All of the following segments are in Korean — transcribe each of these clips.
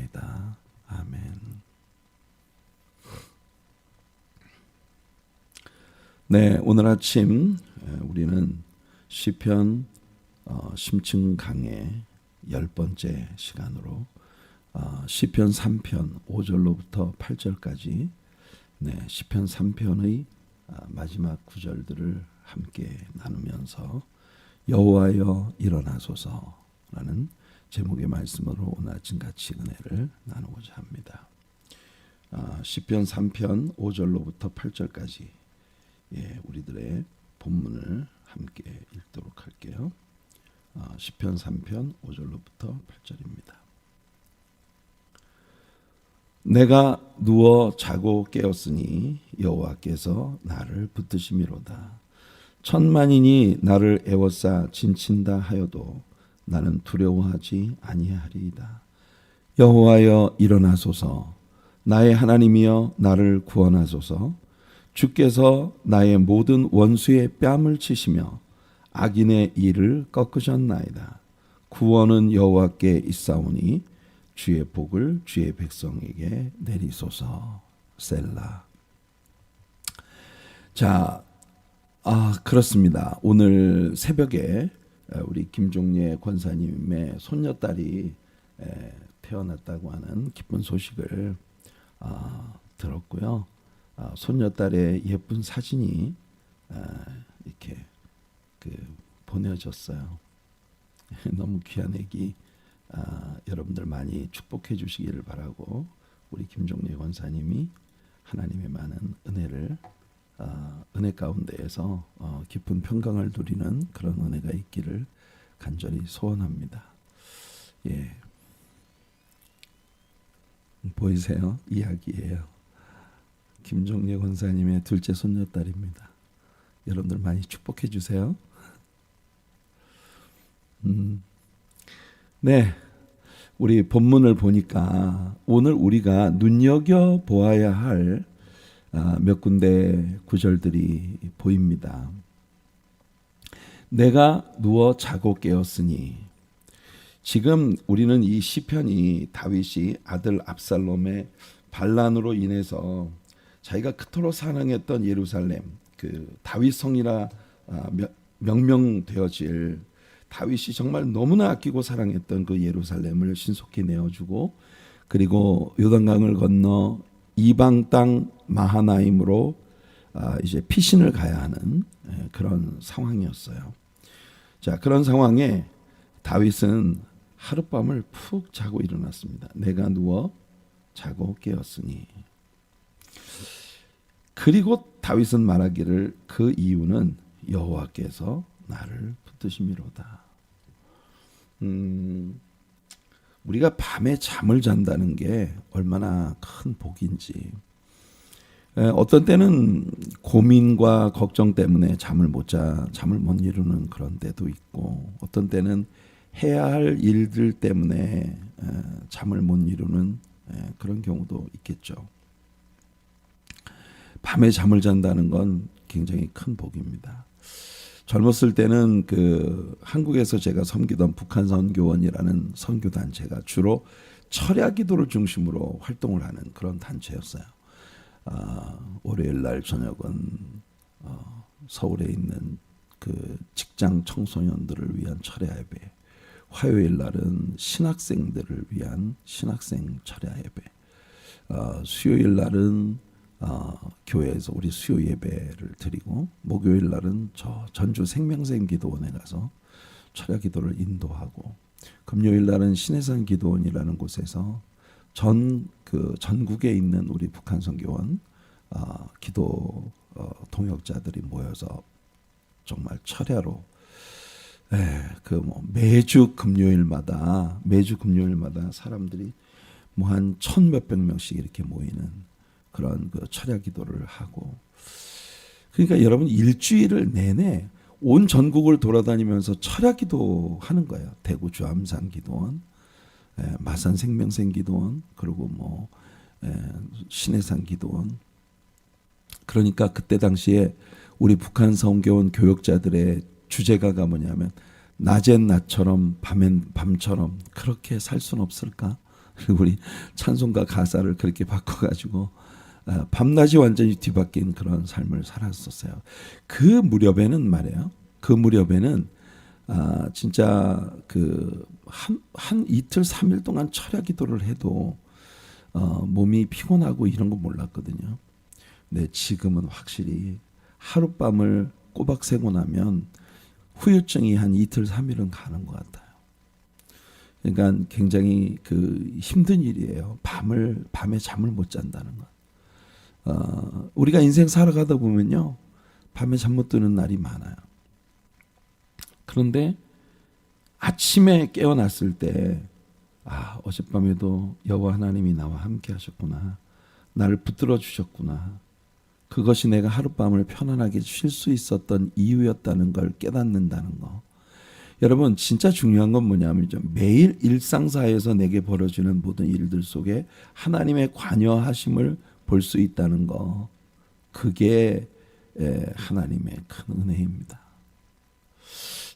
기도하옵나이다. 아멘. 네, 오늘 아침 우리는 시편 심층 강의 10번째 시간으로 시편 3편 5절로부터 8절까지 시편 3편의 마지막 구절들을 함께 나누면서 여호와여 일어나소서라는 제목의 말씀으로 오늘 아침 같이 은혜를 나누고자 합니다. 시편 3편 5절로부터 8절까지 우리들의 본문을 함께 읽도록 할게요. 시편 3편 5절로부터 8절입니다. 내가 누워 자고 깨었으니 여호와께서 나를 붙드심이로다. 천만인이 나를 에워싸 진친다 하여도 나는 두려워하지 아니하리이다. 여호와여 일어나소서. 나의 하나님이여 나를 구원하소서. 주께서 나의 모든 원수의 뺨을 치시며 악인의 일을 꺾으셨나이다. 구원은 여호와께 있사오니 주의 복을 주의 백성에게 내리소서. 셀라. 자, 그렇습니다. 오늘 새벽에 우리 김종례 권사님의 손녀딸이 태어났다고 하는 기쁜 소식을 들었고요. 손녀딸의 예쁜 사진이 이렇게 보내졌어요. 너무 귀한 애기. 여러분들 많이 축복해 주시기를 바라고 우리 김종례 권사님이 하나님의 많은 은혜를 은혜 가운데에서 깊은 평강을 누리는 그런 은혜가 있기를 간절히 소원합니다. 예, 보이세요? 이야기예요. 김종례 권사님의 둘째 손녀딸입니다. 여러분들 많이 축복해 주세요. 네, 우리 본문을 보니까 오늘 우리가 눈여겨 보아야 할 몇 군데 구절들이 보입니다. 내가 누워 자고 깨었으니, 지금 우리는 이 시편이 다윗이 아들 압살롬의 반란으로 인해서 자기가 그토록 사랑했던 예루살렘, 그 다윗 성이라 명명되어질 다윗이 정말 너무나 아끼고 사랑했던 그 예루살렘을 신속히 내어주고, 그리고 요단강을 건너 이방 땅 마하나임으로 이제 피신을 가야 하는 그런 상황이었어요. 자, 그런 상황에 다윗은 하룻밤을 푹 자고 일어났습니다. 내가 누워 자고 깨었으니. 그리고 다윗은 말하기를 그 이유는 여호와께서 나를 붙드심이로다. 우리가 밤에 잠을 잔다는 게 얼마나 큰 복인지. 어떤 때는 고민과 걱정 때문에 잠을 못 이루는 그런 때도 있고, 어떤 때는 해야 할 일들 때문에 잠을 못 이루는 그런 경우도 있겠죠. 밤에 잠을 잔다는 건 굉장히 큰 복입니다. 젊었을 때는 한국에서 제가 섬기던 북한선교원이라는 선교단체가 주로 철야 기도를 중심으로 활동을 하는 그런 단체였어요. 월요일 날 저녁은 서울에 있는 그 직장 청소년들을 위한 철야 예배, 화요일 날은 신학생들을 위한 신학생 철야 예배, 수요일 날은 교회에서 우리 수요 예배를 드리고, 목요일 날은 저 전주 생명샘 기도원에 가서 철야 기도를 인도하고, 금요일 날은 신해산 기도원이라는 곳에서 전국에 있는 우리 북한 선교원 기도 동역자들이 모여서 정말 철야로 매주 금요일마다 사람들이 한 1,000몇백 명씩 이렇게 모이는 그런 철야 기도를 하고, 그러니까 여러분 일주일을 내내 온 전국을 돌아다니면서 철야 기도하는 거예요. 대구 주암산 기도원, 마산 생명샘 기도원, 그리고 신해산 기도원. 그러니까 그때 당시에 우리 북한 선교원 교역자들의 주제가가 뭐냐면, 낮엔 낮처럼 밤엔 밤처럼 그렇게 살 수는 없을까? 그리고 우리 찬송가 가사를 그렇게 바꿔가지고 밤낮이 완전히 뒤바뀐 그런 삶을 살았었어요. 그 무렵에는 말이에요. 그 무렵에는 진짜 그 한 이틀 3일 동안 철야 기도를 해도 몸이 피곤하고 이런 거 몰랐거든요. 근데 지금은 확실히 하룻밤을 꼬박 새고 나면 후유증이 한 이틀 3일은 가는 것 같아요. 그러니까 굉장히 그 힘든 일이에요. 밤에 잠을 못 잔다는 것. 우리가 인생 살아가다 보면요, 밤에 잠 못 드는 날이 많아요. 그런데 아침에 깨어났을 때, 어젯밤에도 여호와 하나님이 나와 함께 하셨구나. 나를 붙들어 주셨구나. 그것이 내가 하룻밤을 편안하게 쉴 수 있었던 이유였다는 걸 깨닫는다는 거. 여러분, 진짜 중요한 건 뭐냐면 매일 일상사에서 내게 벌어지는 모든 일들 속에 하나님의 관여하심을 볼 수 있다는 거. 그게 하나님의 큰 은혜입니다.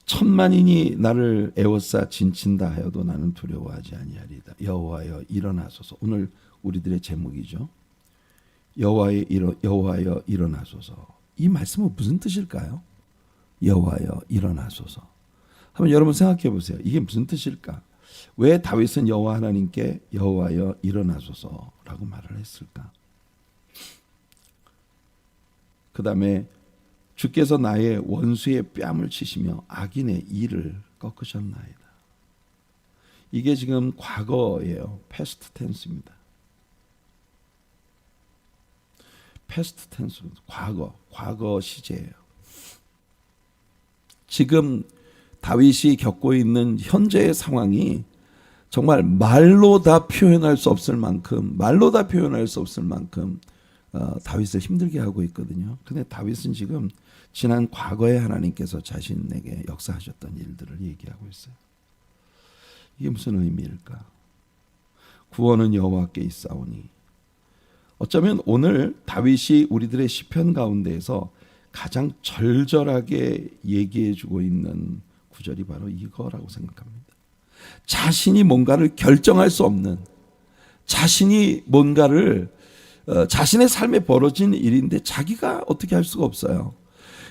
천만인이 나를 에워싸 진친다 하여도 나는 두려워하지 아니하리다. 여호와여 일어나소서. 오늘 우리들의 제목이죠. 여호와여 일어나소서. 이 말씀은 무슨 뜻일까요? 여호와여 일어나소서. 한번 여러분 생각해 보세요. 이게 무슨 뜻일까? 왜 다윗은 여호와 하나님께 여호와여 일어나소서라고 말을 했을까? 그 다음에 주께서 나의 원수의 뺨을 치시며 악인의 이를 꺾으셨나이다. 이게 지금 과거예요. 패스트 텐스입니다. 패스트 텐스, 과거 시제예요. 지금 다윗이 겪고 있는 현재의 상황이 정말 말로 다 표현할 수 없을 만큼 다윗을 힘들게 하고 있거든요. 근데 다윗은 지금 지난 과거에 하나님께서 자신에게 역사하셨던 일들을 얘기하고 있어요. 이게 무슨 의미일까? 구원은 여호와께 있사오니. 어쩌면 오늘 다윗이 우리들의 시편 가운데에서 가장 절절하게 얘기해주고 있는 구절이 바로 이거라고 생각합니다. 자신이 뭔가를 결정할 수 없는, 자신이 뭔가를 자신의 삶에 벌어진 일인데 자기가 어떻게 할 수가 없어요.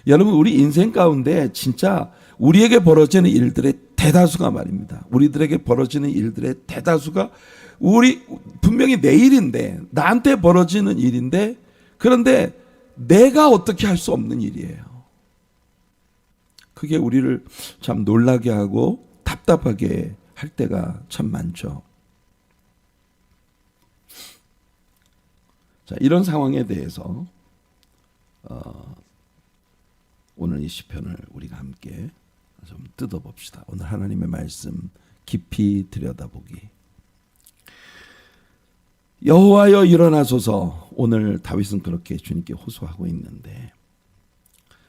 여러분, 우리 인생 가운데 진짜 우리에게 벌어지는 일들의 대다수가 말입니다. 우리들에게 벌어지는 일들의 대다수가 분명히 내 일인데, 나한테 벌어지는 일인데, 그런데 내가 어떻게 할 수 없는 일이에요. 그게 우리를 참 놀라게 하고 답답하게 할 때가 참 많죠. 자, 이런 상황에 대해서 오늘 이 시편을 우리가 함께 좀 뜯어봅시다. 오늘 하나님의 말씀 깊이 들여다보기. 여호와여 일어나소서. 오늘 다윗은 그렇게 주님께 호소하고 있는데,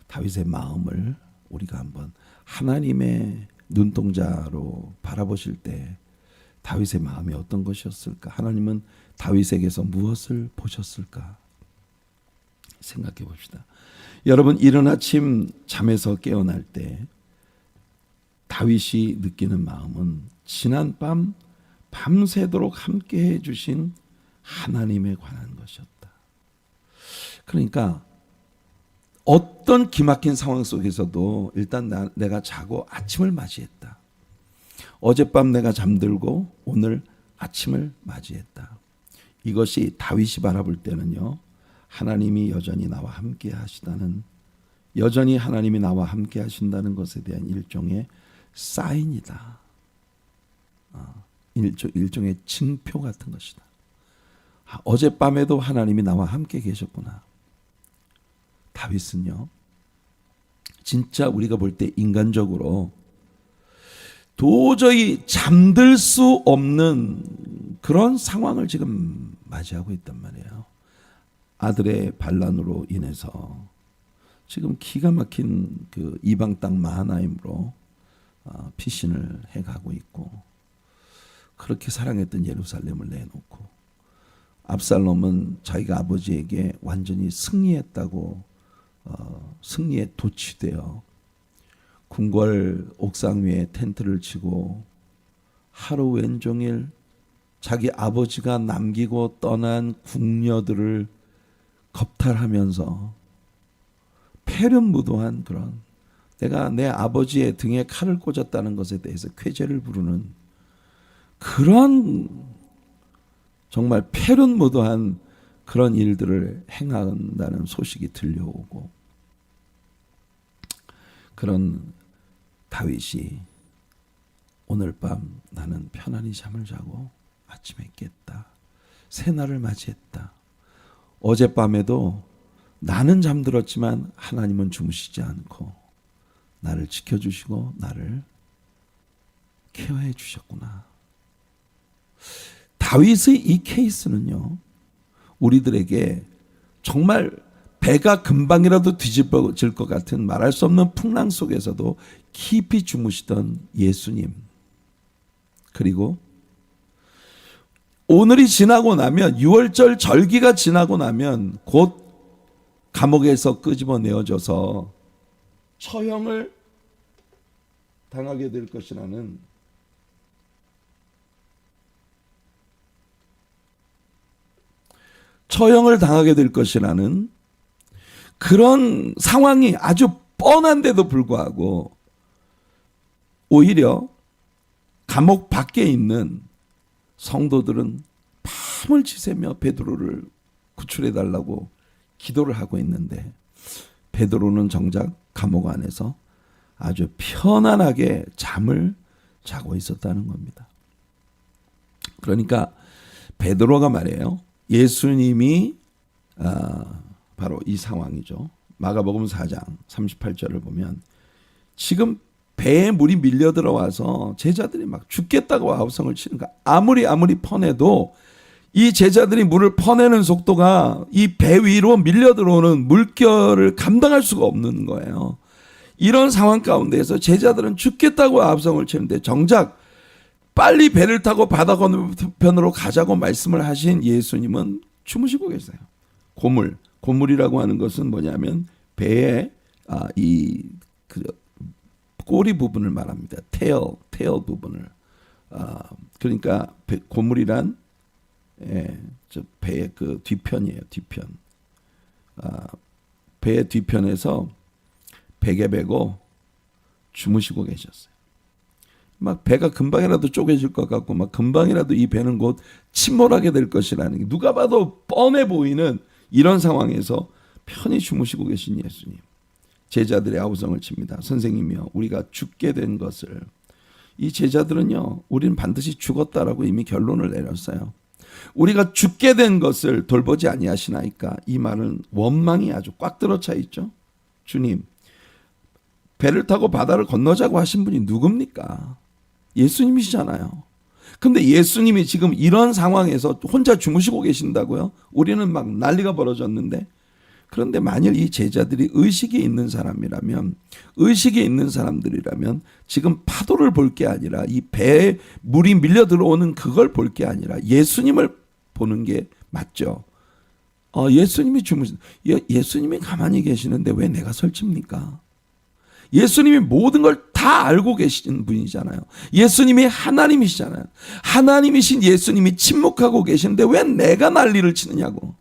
다윗의 마음을 우리가 한번 하나님의 눈동자로 바라보실 때 다윗의 마음이 어떤 것이었을까? 하나님은 다윗에게서 무엇을 보셨을까? 생각해 봅시다. 여러분, 이른 아침 잠에서 깨어날 때 다윗이 느끼는 마음은 지난 밤 밤새도록 함께 해주신 하나님에 관한 것이었다. 그러니까 어떤 기막힌 상황 속에서도 일단 내가 자고 아침을 맞이했다. 어젯밤 내가 잠들고 오늘 아침을 맞이했다. 이것이 다윗이 바라볼 때는요, 하나님이 여전히 나와 함께 하시다는, 여전히 하나님이 나와 함께 하신다는 것에 대한 일종의 사인이다. 일종의 징표 같은 것이다. 어젯밤에도 하나님이 나와 함께 계셨구나. 다윗은요, 진짜 우리가 볼 때 인간적으로 도저히 잠들 수 없는 그런 상황을 지금 맞이하고 있단 말이에요. 아들의 반란으로 인해서 지금 기가 막힌 그 이방 땅 마하나임으로 피신을 해가고 있고, 그렇게 사랑했던 예루살렘을 내놓고, 압살롬은 자기가 아버지에게 완전히 승리했다고 승리에 도취되어 궁궐 옥상 위에 텐트를 치고 하루 왼종일 자기 아버지가 남기고 떠난 궁녀들을 겁탈하면서 패륜무도한 그런, 내가 내 아버지의 등에 칼을 꽂았다는 것에 대해서 쾌재를 부르는 그런 정말 패륜무도한 그런 일들을 행한다는 소식이 들려오고, 그런 다윗이 오늘 밤 나는 편안히 잠을 자고 아침에 깼다. 새날을 맞이했다. 어젯밤에도 나는 잠들었지만 하나님은 주무시지 않고 나를 지켜주시고 나를 케어해 주셨구나. 다윗의 이 케이스는요, 우리들에게 정말 배가 금방이라도 뒤집어질 것 같은 말할 수 없는 풍랑 속에서도 깊이 주무시던 예수님, 그리고 오늘이 지나고 나면, 6월절 절기가 지나고 나면 곧 감옥에서 끄집어내어져서 처형을 당하게 될 것이라는 그런 상황이 아주 뻔한데도 불구하고 오히려 감옥 밖에 있는 성도들은 밤을 지새며 베드로를 구출해달라고 기도를 하고 있는데, 베드로는 정작 감옥 안에서 아주 편안하게 잠을 자고 있었다는 겁니다. 그러니까 베드로가 말해요, 예수님이 바로 이 상황이죠. 마가복음 4장 38절을 보면 지금 배에 물이 밀려 들어와서 제자들이 막 죽겠다고 아우성을 치는 거야. 아무리 퍼내도 이 제자들이 물을 퍼내는 속도가 이 배 위로 밀려 들어오는 물결을 감당할 수가 없는 거예요. 이런 상황 가운데에서 제자들은 죽겠다고 아우성을 치는데 정작 빨리 배를 타고 바다 건너편으로 가자고 말씀을 하신 예수님은 주무시고 계세요. 고물이라고 하는 것은 뭐냐면 배의 꼬리 부분을 말합니다. 테일 부분을. 그러니까 고물이란 배의 그 뒤편이에요. 뒤편. 배의 뒤편에서 베개 베고 주무시고 계셨어요. 막 배가 금방이라도 쪼개질 것 같고, 막 금방이라도 이 배는 곧 침몰하게 될 것이라는 게 누가 봐도 뻔해 보이는 이런 상황에서 편히 주무시고 계신 예수님. 제자들의 아우성을 칩니다. 선생님이요, 우리가 죽게 된 것을. 이 제자들은요, 우리는 반드시 죽었다라고 이미 결론을 내렸어요. 우리가 죽게 된 것을 돌보지 아니하시나이까. 이 말은 원망이 아주 꽉 들어차 있죠. 주님, 배를 타고 바다를 건너자고 하신 분이 누굽니까? 예수님이시잖아요. 근데 예수님이 지금 이런 상황에서 혼자 주무시고 계신다고요? 우리는 막 난리가 벌어졌는데. 그런데 만일 이 제자들이 의식이 있는 사람들이라면 지금 파도를 볼 게 아니라 이 배에 물이 밀려 들어오는 그걸 볼 게 아니라 예수님을 보는 게 맞죠. 예수님이 예수님이 가만히 계시는데 왜 내가 설칩니까? 예수님이 모든 걸 다 알고 계신 분이잖아요. 예수님이 하나님이시잖아요. 하나님이신 예수님이 침묵하고 계시는데 왜 내가 난리를 치느냐고.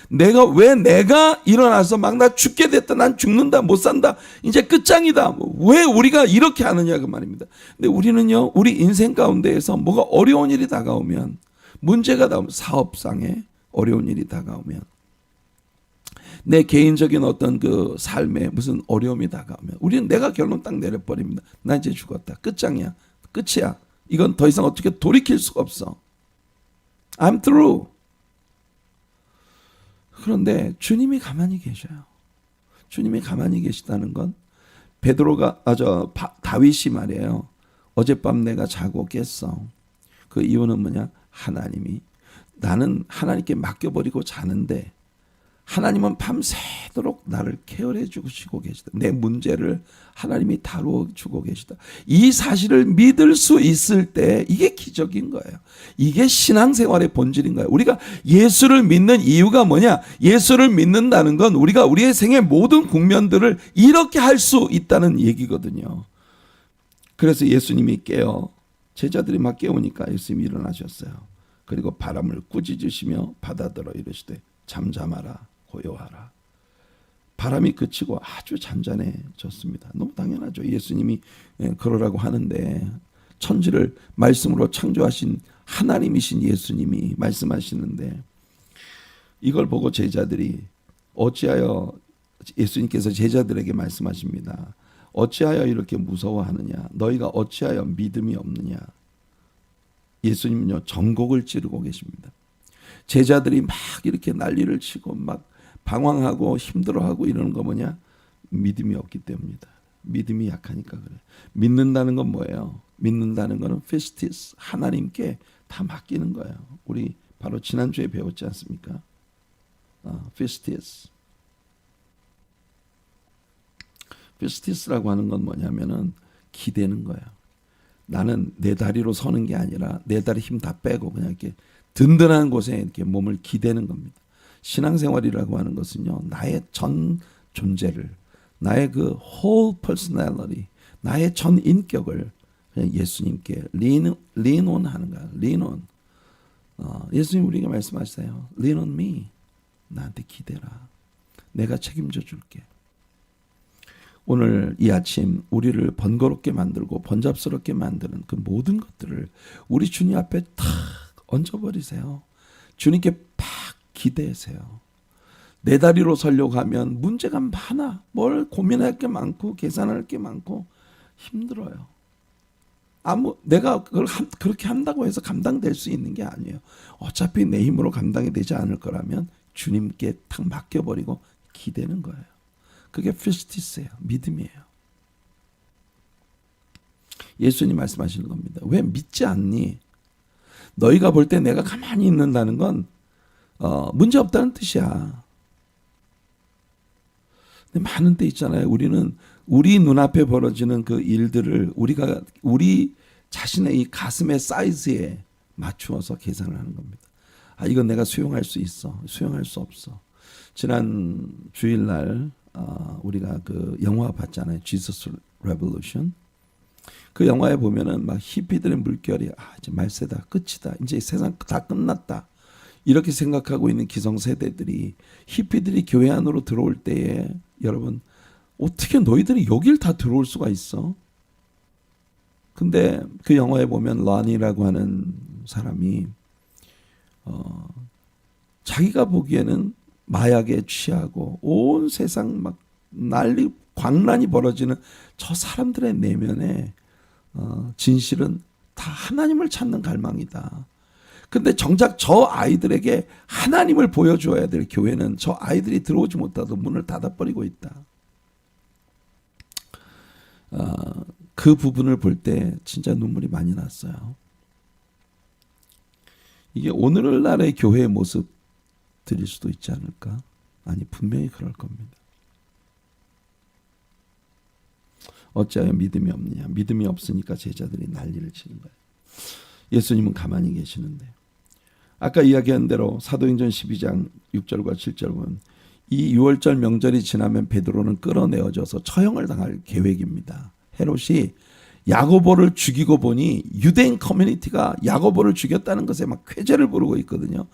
내가 일어나서 막 나 죽게 됐다, 난 죽는다, 못 산다, 이제 끝장이다, 왜 우리가 이렇게 하느냐 그 말입니다. 근데 우리는요, 우리 인생 가운데에서 뭐가 어려운 일이 다가오면, 문제가 나오면, 사업상에 어려운 일이 다가오면, 내 개인적인 어떤 그 삶에 무슨 어려움이 다가오면 우리는 내가 결론 딱 내려버립니다. 나 이제 죽었다, 끝장이야, 끝이야, 이건 더 이상 어떻게 돌이킬 수가 없어, I'm through. 그런데 주님이 가만히 계셔요. 주님이 가만히 계시다는 건 다윗이 말이에요. 어젯밤 내가 자고 깼어. 그 이유는 뭐냐? 나는 하나님께 맡겨버리고 자는데 하나님은 밤새도록 나를 케어해 주시고 계시다. 내 문제를 하나님이 다루어 주고 계시다. 이 사실을 믿을 수 있을 때 이게 기적인 거예요. 이게 신앙생활의 본질인 거예요. 우리가 예수를 믿는 이유가 뭐냐? 예수를 믿는다는 건 우리가 우리의 생의 모든 국면들을 이렇게 할 수 있다는 얘기거든요. 그래서 예수님이 제자들이 막 깨우니까 예수님이 일어나셨어요. 그리고 바람을 꾸짖으시며 바다들어 이르시되 잠잠하라 고요하라. 바람이 그치고 아주 잔잔해졌습니다. 너무 당연하죠. 예수님이 그러라고 하는데 천지를 말씀으로 창조하신 하나님이신 예수님이 말씀하시는데 이걸 보고 제자들이 어찌하여 예수님께서 제자들에게 말씀하십니다. 어찌하여 이렇게 무서워하느냐? 너희가 어찌하여 믿음이 없느냐? 예수님은요 전곡을 찌르고 계십니다. 제자들이 막 이렇게 난리를 치고 막 방황하고 힘들어하고 이러는 거 뭐냐? 믿음이 없기 때문이다. 믿음이 약하니까 그래. 믿는다는 건 뭐예요? 믿는다는 거는 피스티스, 하나님께 다 맡기는 거예요. 우리 바로 지난주에 배웠지 않습니까? 피스티스. 피스티스라고 하는 건 뭐냐면은 기대는 거예요. 나는 내 다리로 서는 게 아니라 내 다리 힘 다 빼고 그냥 이렇게 든든한 곳에 이렇게 몸을 기대는 겁니다. 신앙생활이라고 하는 것은요, 나의 전 존재를, 나의 그 whole personality, 나의 전 인격을 그냥 예수님께 lean on 하는 거야. lean on. 예수님 우리에게 말씀하세요. lean on me. 나한테 기대라. 내가 책임져 줄게. 오늘 이 아침 우리를 번거롭게 만들고 번잡스럽게 만드는 그 모든 것들을 우리 주님 앞에 탁 얹어버리세요. 주님께 팍 기대세요. 내 다리로 서려고 하면 문제가 많아. 뭘 고민할 게 많고 계산할 게 많고 힘들어요. 내가 그걸 그렇게 한다고 해서 감당될 수 있는 게 아니에요. 어차피 내 힘으로 감당이 되지 않을 거라면 주님께 탁 맡겨버리고 기대는 거예요. 그게 피스티스예요. 믿음이에요. 예수님 말씀하시는 겁니다. 왜 믿지 않니? 너희가 볼 때 내가 가만히 있는다는 건 문제 없다는 뜻이야. 근데 많은 때 있잖아요. 우리는 우리 눈앞에 벌어지는 그 일들을 우리 자신의 이 가슴의 사이즈에 맞추어서 계산을 하는 겁니다. 이건 내가 수용할 수 있어. 수용할 수 없어. 지난 주일날 우리가 그 영화 봤잖아요. Jesus Revolution. 그 영화에 보면은 막 히피들의 물결이 이제 말세다, 끝이다, 이제 세상 다 끝났다 이렇게 생각하고 있는 기성세대들이 히피들이 교회 안으로 들어올 때에 여러분 어떻게 너희들이 여길 다 들어올 수가 있어? 근데 그 영화에 보면 런이라고 하는 사람이 자기가 보기에는 마약에 취하고 온 세상 막 난리 광란이 벌어지는 저 사람들의 내면에 진실은 다 하나님을 찾는 갈망이다. 근데 정작 저 아이들에게 하나님을 보여줘야 될 교회는 저 아이들이 들어오지 못하도록 문을 닫아버리고 있다. 그 부분을 볼 때 진짜 눈물이 많이 났어요. 이게 오늘날의 교회의 모습들일 수도 있지 않을까? 아니 분명히 그럴 겁니다. 어찌하여 믿음이 없느냐? 믿음이 없으니까 제자들이 난리를 치는 거예요. 예수님은 가만히 계시는데 아까 이야기한 대로 사도행전 12장 6절과 7절 보면 이 6월절 명절이 지나면 베드로는 끌어내어져서 처형을 당할 계획입니다. 헤롯이 야고보를 죽이고 보니 유대인 커뮤니티가 야고보를 죽였다는 것에 막 쾌재를 부르고 있거든요.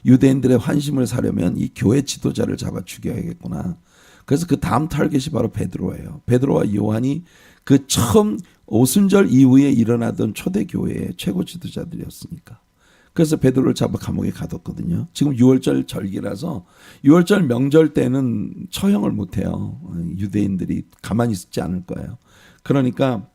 유대인들의 환심을 사려면 이 교회 지도자를 잡아 죽여야겠구나. 그래서 그 다음 타겟이 바로 베드로예요. 베드로와 요한이 그 처음 오순절 이후에 일어나던 초대교회의 최고 지도자들이었으니까. 그래서 베드로를 잡아 감옥에 가뒀거든요. 지금 6월절 절기라서 6월절 명절 때는 처형을 못해요. 유대인들이 가만히 있지 않을 거예요. 그러니까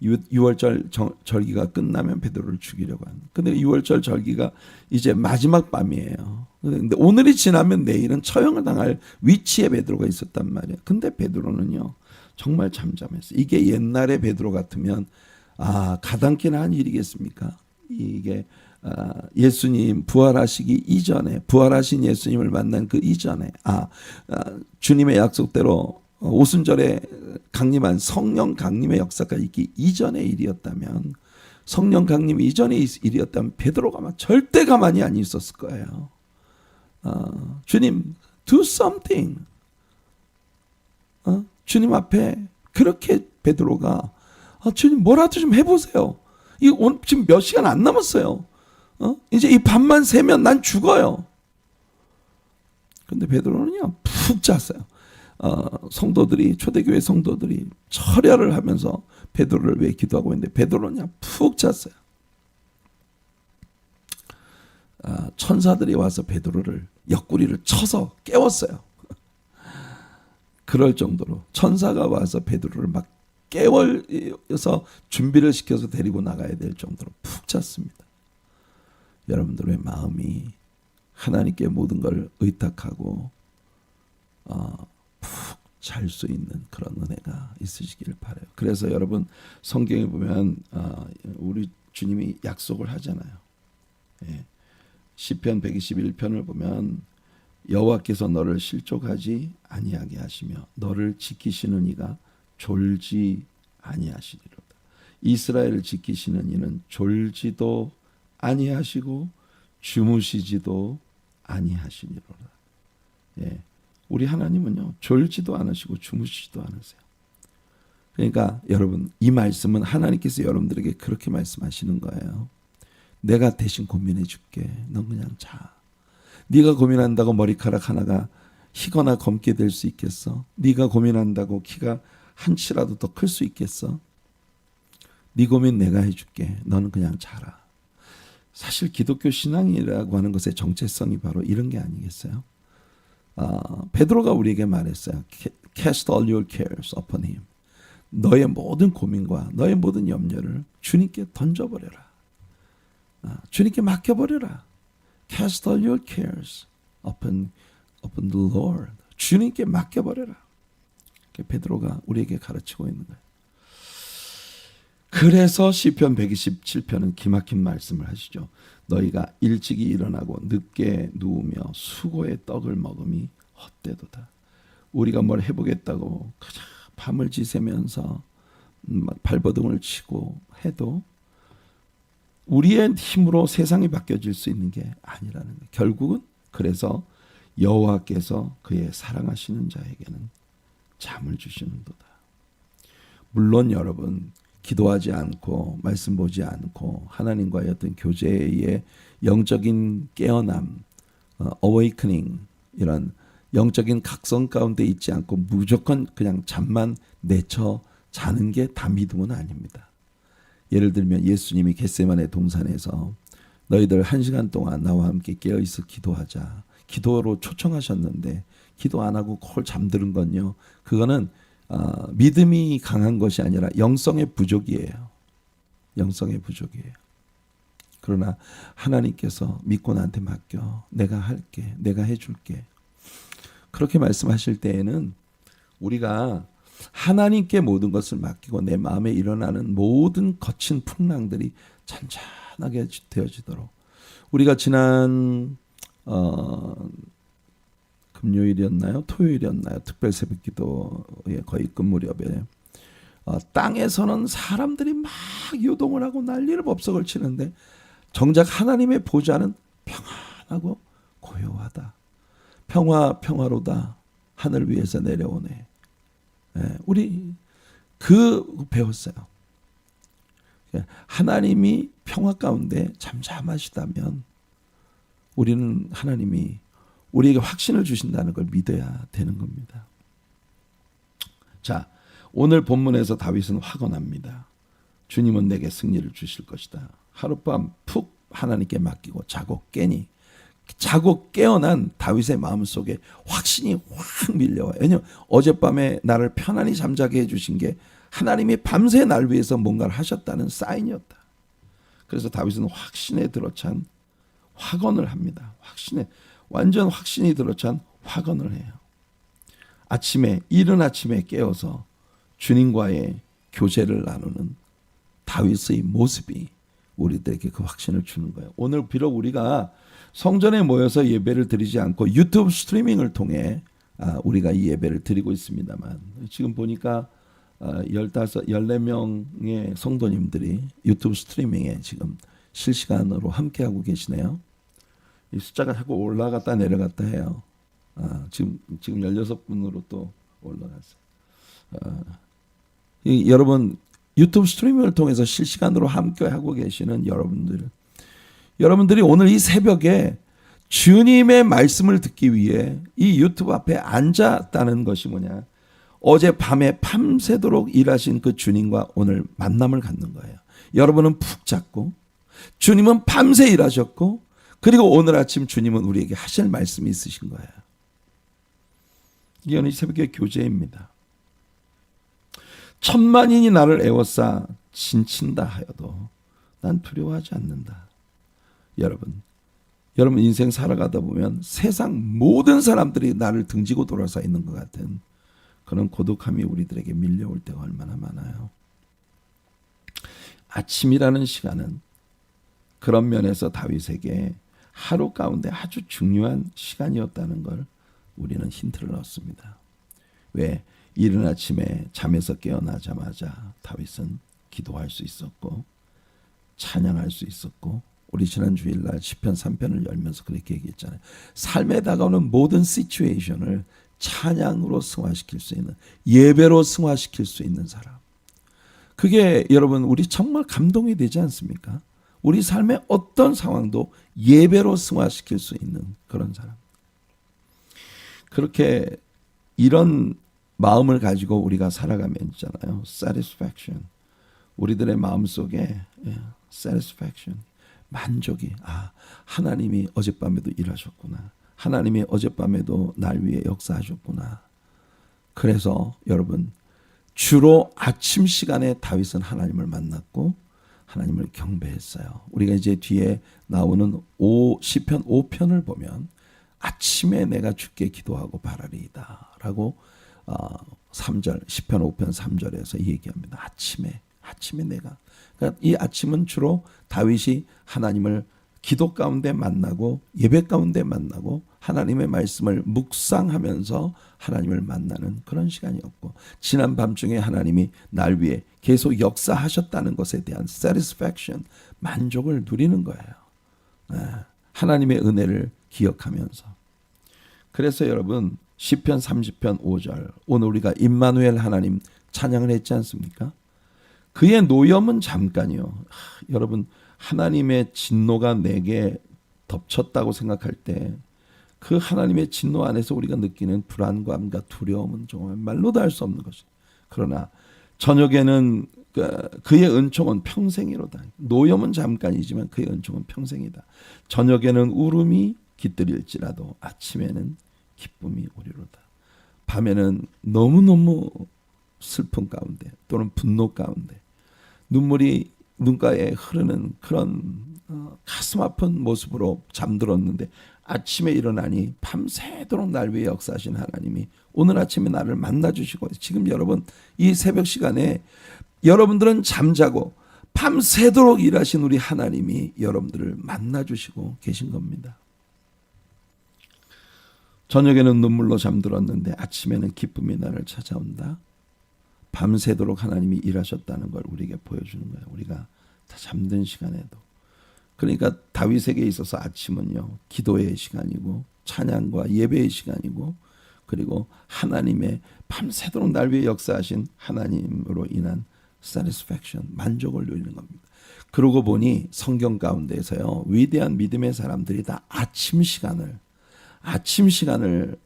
6월절 절기가 끝나면 베드로를 죽이려고 하는. 근데 6월절 절기가 이제 마지막 밤이에요. 근데 오늘이 지나면 내일은 처형을 당할 위치에 베드로가 있었단 말이에요. 근데 베드로는요 정말 잠잠했어요. 이게 옛날에 베드로 같으면 가당키나 한 일이겠습니까? 이게 예수님 부활하시기 이전에, 부활하신 예수님을 만난 그 이전에 주님의 약속대로 오순절에 강림한 성령 강림의 역사가 있기 이전의 일이었다면, 성령 강림 이전의 일이었다면 베드로가 막 절대 가만히 안 있었을 거예요. 주님 do something. 주님 앞에 그렇게 베드로가 주님 뭐라도 좀 해보세요. 오늘 지금 몇 시간 안 남았어요. 이제 이 밤만 새면 난 죽어요. 근데 베드로는요 푹 잤어요. 성도들이 초대교회 성도들이 철야를 하면서 베드로를 위해 기도하고 있는데 베드로는 푹 잤어요. 천사들이 와서 베드로를 옆구리를 쳐서 깨웠어요. 그럴 정도로 천사가 와서 베드로를 막 깨워서 준비를 시켜서 데리고 나가야 될 정도로 푹 잤습니다. 여러분들의 마음이 하나님께 모든 걸 의탁하고 푹 잘 수 있는 그런 은혜가 있으시기를 바라요. 그래서 여러분 성경에 보면 우리 주님이 약속을 하잖아요. 예. 시편 121편을 보면 여호와께서 너를 실족하지 아니하게 하시며 너를 지키시는 이가 졸지 아니하시리로다. 이스라엘을 지키시는 이는 졸지도 아니하시고 주무시지도 아니하시리로다. 예. 우리 하나님은요 졸지도 않으시고 주무시지도 않으세요. 그러니까 여러분 이 말씀은 하나님께서 여러분들에게 그렇게 말씀하시는 거예요. 내가 대신 고민해 줄게. 넌 그냥 자. 네가 고민한다고 머리카락 하나가 희거나 검게 될 수 있겠어? 네가 고민한다고 키가 한 치라도 더 클 수 있겠어? 네 고민 내가 해줄게. 너는 그냥 자라. 사실 기독교 신앙이라고 하는 것의 정체성이 바로 이런 게 아니겠어요? 베드로가 우리에게 말했어요. Cast all your cares upon him. 너의 모든 고민과 너의 모든 염려를 주님께 던져버려라. 주님께 맡겨버려라. Cast all your cares upon the Lord. 주님께 맡겨버려라. 베드로가 우리에게 가르치고 있는 거예요. 그래서 시편 127편은 기막힌 말씀을 하시죠. 너희가 일찍이 일어나고 늦게 누우며 수고의 떡을 먹음이 헛되도다. 우리가 뭘 해보겠다고 그냥 밤을 지새면서 발버둥을 치고 해도 우리의 힘으로 세상이 바뀌어질 수 있는 게 아니라는 거예요. 결국은 그래서 여호와께서 그의 사랑하시는 자에게는 잠을 주시는도다. 물론 여러분 기도하지 않고 말씀 보지 않고 하나님과의 어떤 교제의 영적인 깨어남, awakening 이런 영적인 각성 가운데 있지 않고 무조건 그냥 잠만 내쳐 자는 게 다 믿음은 아닙니다. 예를 들면 예수님이 겟세마네 동산에서 너희들 1시간 동안 나와 함께 깨어있어 기도하자. 기도로 초청하셨는데 기도 안 하고 콜 잠드는 건요. 그거는 믿음이 강한 것이 아니라 영성의 부족이에요. 영성의 부족이에요. 그러나 하나님께서 믿고 나한테 맡겨. 내가 할게. 내가 해줄게. 그렇게 말씀하실 때에는 우리가 하나님께 모든 것을 맡기고 내 마음에 일어나는 모든 거친 풍랑들이 잔잔하게 되어지도록 우리가 지난 금요일이었나요? 토요일이었나요? 특별 새벽 기도에 거의 끝 무렵에 땅에서는 사람들이 막 요동을 하고 난리를 법석을 치는데 정작 하나님의 보좌는 평안하고 고요하다. 평화로다. 하늘 위에서 내려오네. 우리 배웠어요. 하나님이 평화 가운데 잠잠하시다면 우리는 하나님이 우리에게 확신을 주신다는 걸 믿어야 되는 겁니다. 자, 오늘 본문에서 다윗은 확언합니다. 주님은 내게 승리를 주실 것이다. 하룻밤 푹 하나님께 맡기고 자고 깨니 자고 깨어난 다윗의 마음속에 확신이 확 밀려와요. 왜냐하면 어젯밤에 나를 편안히 잠자게 해주신 게 하나님이 밤새 날 위해서 뭔가를 하셨다는 사인이었다. 그래서 다윗은 확신에 들어찬 확언을 합니다. 완전 확신이 들어찬 확언을 해요. 이른 아침에 깨어서 주님과의 교제를 나누는 다윗의 모습이 우리들에게 그 확신을 주는 거예요. 오늘 비록 우리가 성전에 모여서 예배를 드리지 않고 유튜브 스트리밍을 통해 우리가 이 예배를 드리고 있습니다만 지금 보니까 14명의 성도님들이 유튜브 스트리밍에 지금 실시간으로 함께하고 계시네요. 이 숫자가 자꾸 올라갔다 내려갔다 해요. 지금 16분으로 또 올라갔어요. 여러분 유튜브 스트리밍을 통해서 실시간으로 함께하고 계시는 여러분들 여러분들이 오늘 이 새벽에 주님의 말씀을 듣기 위해 이 유튜브 앞에 앉았다는 것이 뭐냐? 어제 밤에 밤새도록 일하신 그 주님과 오늘 만남을 갖는 거예요. 여러분은 푹 잤고 주님은 밤새 일하셨고 그리고 오늘 아침 주님은 우리에게 하실 말씀이 있으신 거예요. 이게 오늘 새벽의 교제입니다. 천만인이 나를 애워싸 진친다 하여도 난 두려워하지 않는다. 여러분 인생 살아가다 보면 세상 모든 사람들이 나를 등지고 돌아서 있는 것 같은 그런 고독함이 우리들에게 밀려올 때가 얼마나 많아요. 아침이라는 시간은 그런 면에서 다윗에게 하루 가운데 아주 중요한 시간이었다는 걸 우리는 힌트를 얻습니다. 왜? 이른 아침에 잠에서 깨어나자마자 다윗은 기도할 수 있었고 찬양할 수 있었고 우리 지난 주일날 시편 3편을 열면서 그렇게 얘기했잖아요. 삶에 다가오는 모든 시츄에이션을 찬양으로 승화시킬 수 있는, 예배로 승화시킬 수 있는 사람. 그게 여러분 우리 정말 감동이 되지 않습니까? 우리 삶의 어떤 상황도 예배로 승화시킬 수 있는 그런 사람. 그렇게 이런 마음을 가지고 우리가 살아가면 있잖아요. satisfaction. 우리들의 마음속에 satisfaction. 만족이 하나님이 어젯밤에도 일하셨구나. 하나님이 어젯밤에도 날 위해 역사하셨구나. 그래서 여러분 주로 아침 시간에 다윗은 하나님을 만났고 하나님을 경배했어요. 우리가 이제 뒤에 나오는 시편 5편을 보면 아침에 내가 주께 기도하고 바라리이다 라고 3절 시편 5편 3절에서 얘기합니다. 아침에 내가 그러니까 이 아침은 주로 다윗이 하나님을 기도 가운데 만나고 예배 가운데 만나고 하나님의 말씀을 묵상하면서 하나님을 만나는 그런 시간이었고 지난 밤중에 하나님이 날 위해 계속 역사하셨다는 것에 대한 satisfaction, 만족을 누리는 거예요. 하나님의 은혜를 기억하면서. 그래서 여러분 시편 30편 5절 오늘 우리가 임마누엘 하나님 찬양을 했지 않습니까? 그의 노염은 잠깐이요. 여러분 하나님의 진노가 내게 덮쳤다고 생각할 때 그 하나님의 진노 안에서 우리가 느끼는 불안감과 두려움은 정말 말로도 할 수 없는 것이에요. 그러나 저녁에는 그의 은총은 평생이로다. 노염은 잠깐이지만 그의 은총은 평생이다. 저녁에는 울음이 깃들일지라도 아침에는 기쁨이 오리로다. 밤에는 너무너무 슬픔 가운데 또는 분노 가운데 눈물이 눈가에 흐르는 그런 가슴 아픈 모습으로 잠들었는데 아침에 일어나니 밤새도록 날 위해 역사하신 하나님이 오늘 아침에 나를 만나주시고 지금 여러분 이 새벽 시간에 여러분들은 잠자고 밤새도록 일하신 우리 하나님이 여러분들을 만나주시고 계신 겁니다. 저녁에는 눈물로 잠들었는데 아침에는 기쁨이 나를 찾아온다. 밤새도록 하나님이 일하셨다는 걸 우리에게 보여주는 거예요. 우리가 다 잠든 시간에도. 그러니까 다윗에게 있어서 아침은요. 기도의 시간이고 찬양과 예배의 시간이고 그리고 하나님의 밤새도록 날 위해 역사하신 하나님으로 인한 satisfaction, 만족을 누리는 겁니다. 그러고 보니 성경 가운데서요. 위대한 믿음의 사람들이 다 아침 시간을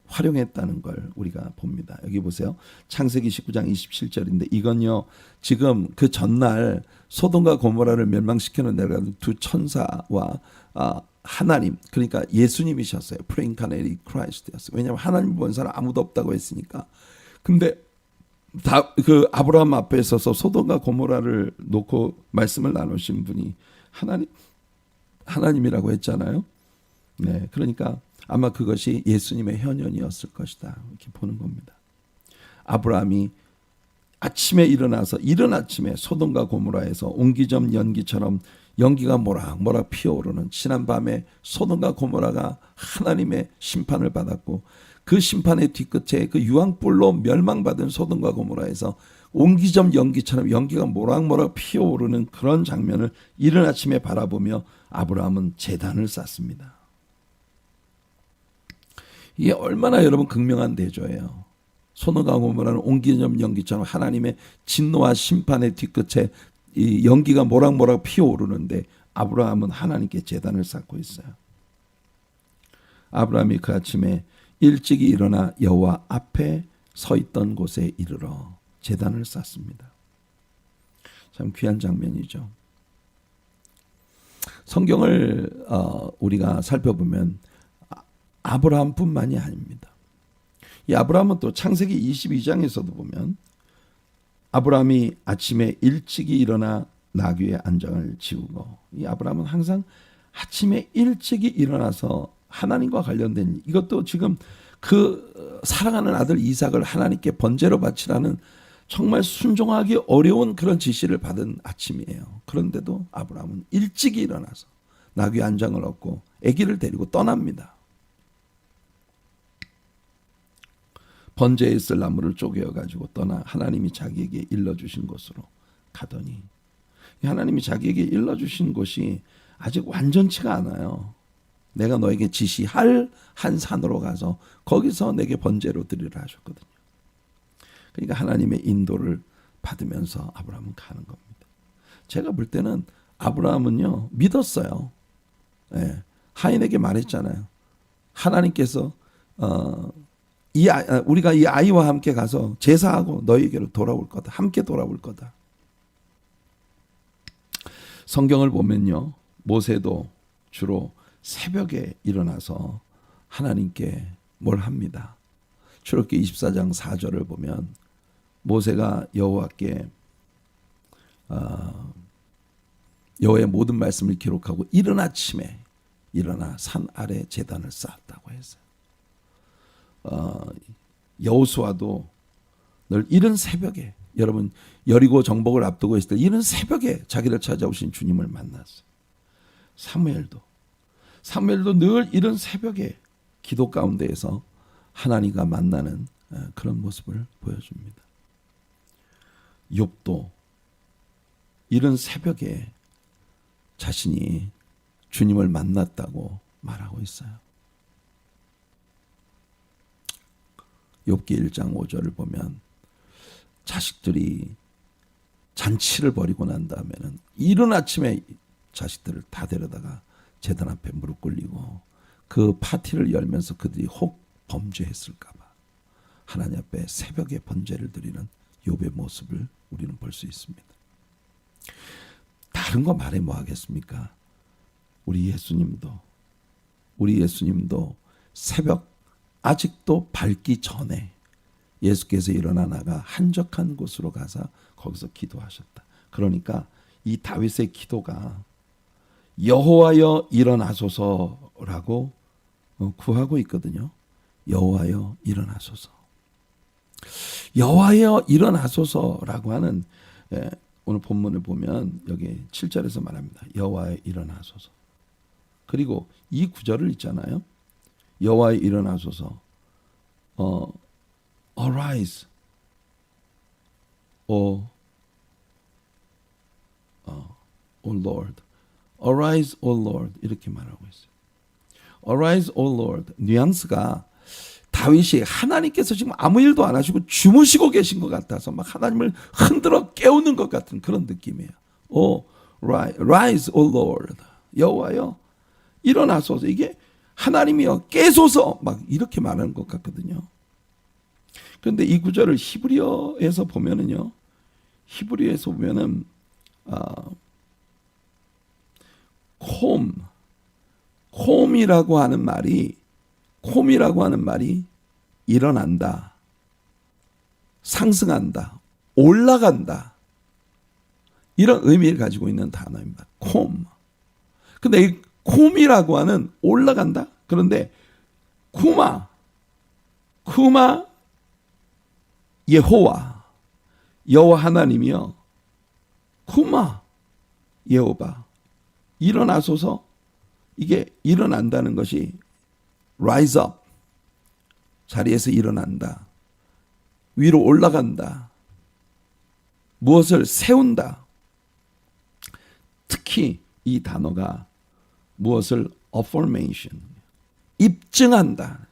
활용했다는 걸 우리가 봅니다. 여기 보세요. 창세기 19장 27절인데 이건요. 지금 그 전날 소돔과 고모라를 멸망시키는 내려가는 두 천사와 하나님 그러니까 예수님이셨어요. 프레인카네리 크라이스트였어요. 왜냐하면 하나님 본 사람 아무도 없다고 했으니까. 근데 그 아브라함 앞에 서서 소돔과 고모라를 놓고 말씀을 나누신 분이 하나님이라고 했잖아요. 네, 그러니까 아마 그것이 예수님의 현현이었을 것이다. 이렇게 보는 겁니다. 아브라함이 아침에 일어나서 이른 아침에 소돔과 고모라에서 옹기점 연기처럼 연기가 모락모락 피어오르는 지난밤에 소돔과 고모라가 하나님의 심판을 받았고 그 심판의 뒤끝에 그 유황불로 멸망받은 소돔과 고모라에서 옹기점 연기처럼 연기가 모락모락 피어오르는 그런 장면을 이른 아침에 바라보며 아브라함은 제단을 쌓습니다. 이게 얼마나 여러분 극명한 대조예요. 소돔과 고모라는 옹기점 연기처럼 하나님의 진노와 심판의 뒤끝에 이 연기가 모락모락 피어오르는데 아브라함은 하나님께 제단을 쌓고 있어요. 아브라함이 그 아침에 일찍이 일어나 여호와 앞에 서 있던 곳에 이르러 제단을 쌓습니다. 참 귀한 장면이죠. 성경을 우리가 살펴보면 아브라함뿐만이 아닙니다. 이 아브라함은 또 창세기 22장에서도 보면 아브라함이 아침에 일찍이 일어나 나귀의 안장을 지우고, 이 아브라함은 항상 아침에 일찍이 일어나서 하나님과 관련된, 이것도 지금 그 사랑하는 아들 이삭을 하나님께 번제로 바치라는 정말 순종하기 어려운 그런 지시를 받은 아침이에요. 그런데도 아브라함은 일찍이 일어나서 나귀 안장을 얻고 아기를 데리고 떠납니다. 번제에 있을 나무를 쪼개어 가지고 떠나 하나님이 자기에게 일러주신 곳으로 가더니, 하나님이 자기에게 일러주신 곳이 아직 완전치가 않아요. 내가 너에게 지시할 한 산으로 가서 거기서 내게 번제로 드리라 하셨거든요. 그러니까 하나님의 인도를 받으면서 아브라함은 가는 겁니다. 제가 볼 때는 아브라함은요, 믿었어요. 예, 하인에게 말했잖아요. 하나님께서 우리가 이 아이와 함께 가서 제사하고 너희에게로 돌아올 거다. 함께 돌아올 거다. 성경을 보면요, 모세도 주로 새벽에 일어나서 하나님께 뭘 합니다. 출애굽기 24장 4절을 보면 모세가 여호와께 여호와의 모든 말씀을 기록하고 이른 아침에 일어나 산 아래 제단을 쌓았다고 했어요. 여호수아도 늘 이른 새벽에, 여러분 여리고 정복을 앞두고 있을 때 이른 새벽에 자기를 찾아오신 주님을 만났어요. 사무엘도 늘 이른 새벽에 기도 가운데에서 하나님과 만나는 그런 모습을 보여줍니다. 욥도 이른 새벽에 자신이 주님을 만났다고 말하고 있어요. 욥기 1장 5절을 보면 자식들이 잔치를 벌이고 난 다음에는 이른 아침에 자식들을 다 데려다가 제단 앞에 무릎 꿇리고 그 파티를 열면서 그들이 혹 범죄했을까 봐 하나님 앞에 새벽에 번제를 드리는 욥의 모습을 우리는 볼 수 있습니다. 다른 거 말해 뭐 하겠습니까? 우리 예수님도 새벽 아직도 밝기 전에 예수께서 일어나 나가 한적한 곳으로 가서 거기서 기도하셨다. 그러니까 이 다윗의 기도가 여호와여 일어나소서라고 구하고 있거든요. 여호와여 일어나소서. 여호와여 일어나소서라고 하는, 오늘 본문을 보면 여기 7절에서 말합니다. 여호와여 일어나소서. 그리고 이 구절을 있잖아요. 여호와여 일어나소서. Arise, O Lord. Arise, O Lord. 이렇게 말하고 있어요. Arise, O Lord. 뉘앙스가 다윗이 하나님께서 지금 아무 일도 안 하시고 주무시고 계신 것 같아서 막 하나님을 흔들어 깨우는 것 같은 그런 느낌이에요. Rise, O Lord. 여호와여 일어나소서. 이게 하나님이여 깨소서 막 이렇게 말하는 것 같거든요. 그런데 이 구절을 히브리어에서 보면은요, 콤이라고 하는 말이 일어난다, 상승한다, 올라간다, 이런 의미를 가지고 있는 단어입니다. 콤. 근데 이 콤이라고 하는 올라간다. 그런데 쿠마 여호와 하나님이여, 쿠마 여호와 일어나소서. 이게 일어난다는 것이 rise up, 자리에서 일어난다, 위로 올라간다, 무엇을 세운다. 특히 이 단어가 무엇을 affirmation, 입증한다.